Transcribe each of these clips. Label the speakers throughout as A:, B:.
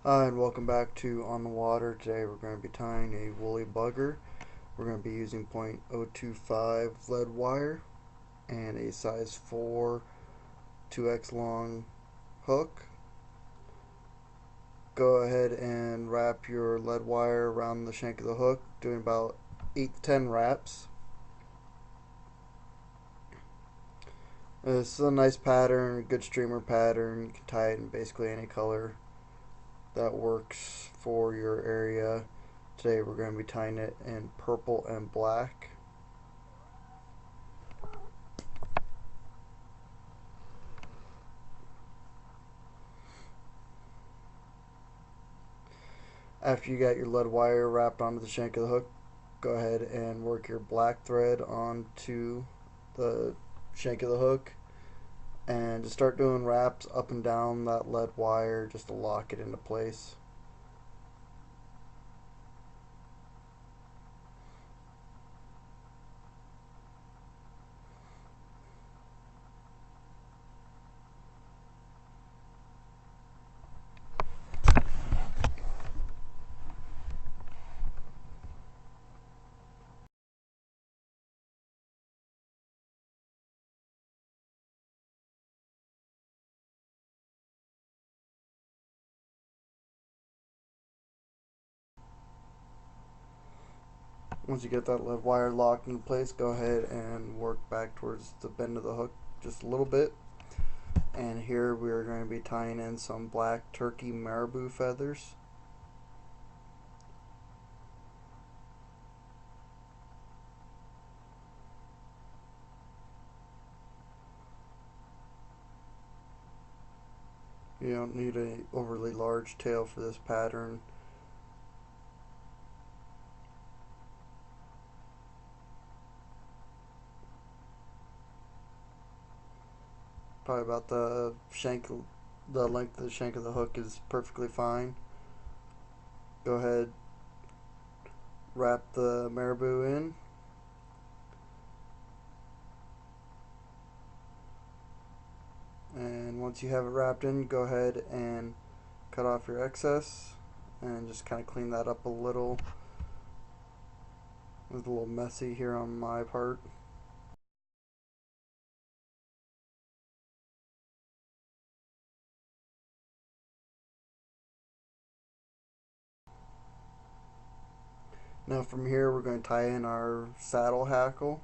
A: Hi, and welcome back to On the Water. Today we're going to be tying a woolly bugger. We're going to be using .025 lead wire and a size 4 2x long hook. Go ahead and wrap your lead wire around the shank of the hook, doing about 8 to 10 wraps. This is a nice pattern, a good streamer pattern. You can tie it in basically any color that works for your area. Today we're going to be tying it in purple and black. After you got your lead wire wrapped onto the shank of the hook, go ahead and work your black thread onto the shank of the hook and just start doing wraps up and down that lead wire just to lock it into place. Once you get that lead wire locked in place, go ahead and work back towards the bend of the hook just a little bit. And here we're going to be tying in some black turkey marabou feathers. You don't need a overly large tail for this pattern. Probably about the length of the shank of the hook is perfectly fine. Go ahead, wrap the marabou in. And once you have it wrapped in, go ahead and cut off your excess and just kind of clean that up a little. It was a little messy here on my part. Now from here we're going to tie in our saddle hackle.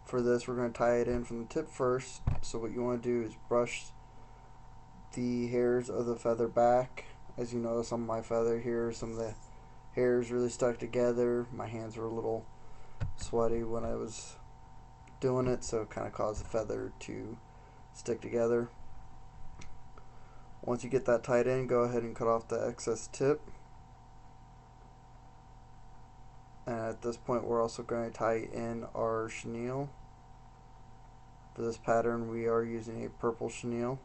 A: For this we're going to tie it in from the tip first. So what you want to do is brush the hairs of the feather back. As you notice on my feather here, some of the hairs really stuck together. My hands were a little sweaty when I was doing it, so it kind of caused the feather to stick together. Once you get that tied in, go ahead and cut off the excess tip. And at this point we're also going to tie in our chenille. For this pattern we are using a purple chenille.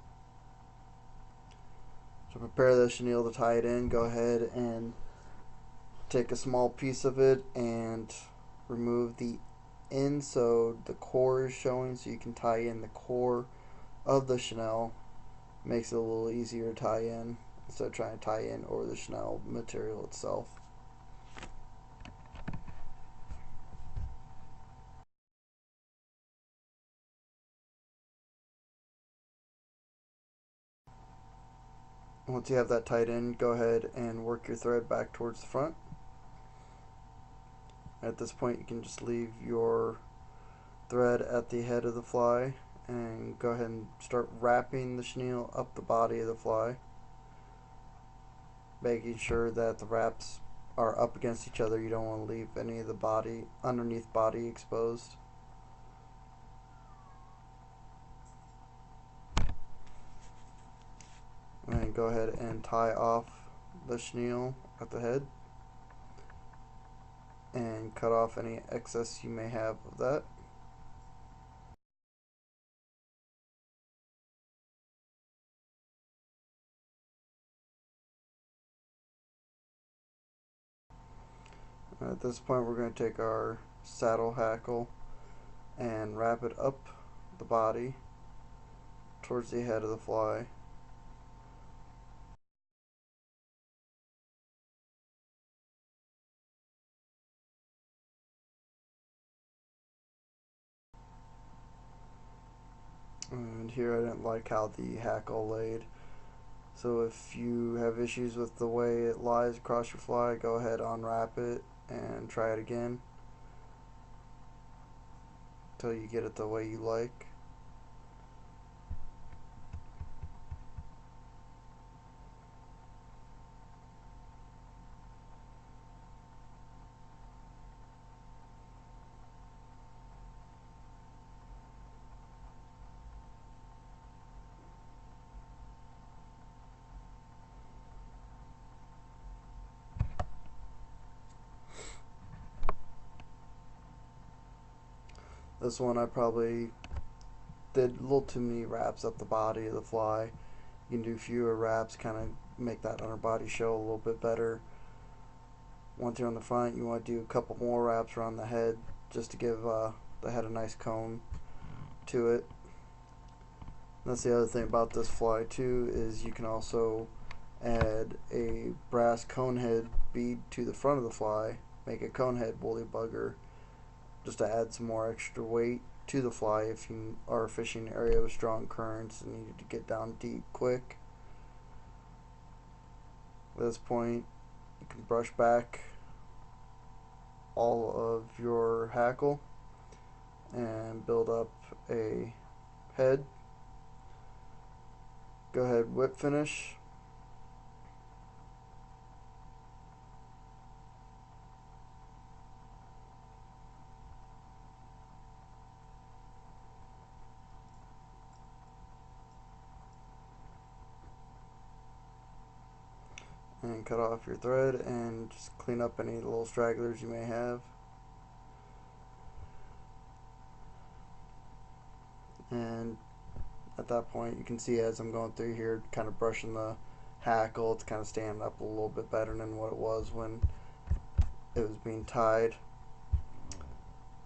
A: To prepare the chenille to tie it in, go ahead and take a small piece of it and remove the end so the core is showing, so you can tie in the core of the chenille. Makes it a little easier to tie in instead of trying to tie in over the chenille material itself. Once you have that tied in, go ahead and work your thread back towards the front. At this point you can just leave your thread at the head of the fly and go ahead and start wrapping the chenille up the body of the fly, making sure that the wraps are up against each other. You don't want to leave any of the body underneath body exposed. And go ahead and tie off the chenille at the head and cut off any excess you may have of that. At this point we're going to take our saddle hackle and wrap it up the body towards the head of the fly. end here, I didn't like how the hackle laid. So if you have issues with the way it lies across your fly, go ahead, unwrap it, and try it again until you get it the way you like. This one I probably did a little too many wraps up the body of the fly. You can do fewer wraps, kind of make that underbody show a little bit better. Once you're on the front, you want to do a couple more wraps around the head just to give the head a nice cone to it. That's the other thing about this fly too, is you can also add a brass cone head bead to the front of the fly, make a cone head woolly bugger, just to add some more extra weight to the fly if you are fishing an area with strong currents and need to get down deep quick. At this point, you can brush back all of your hackle and build up a head. Go ahead, whip finish. And cut off your thread and just clean up any little stragglers you may have. And at that point, you can see as I'm going through here, kind of brushing the hackle, it's kind of standing up a little bit better than what it was when it was being tied.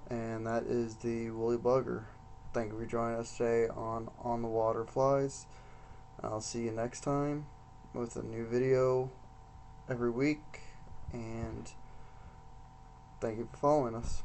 A: And that is the woolly bugger. Thank you for joining us today on the Water Flies. I'll see you next time with a new video every week, and thank you for following us.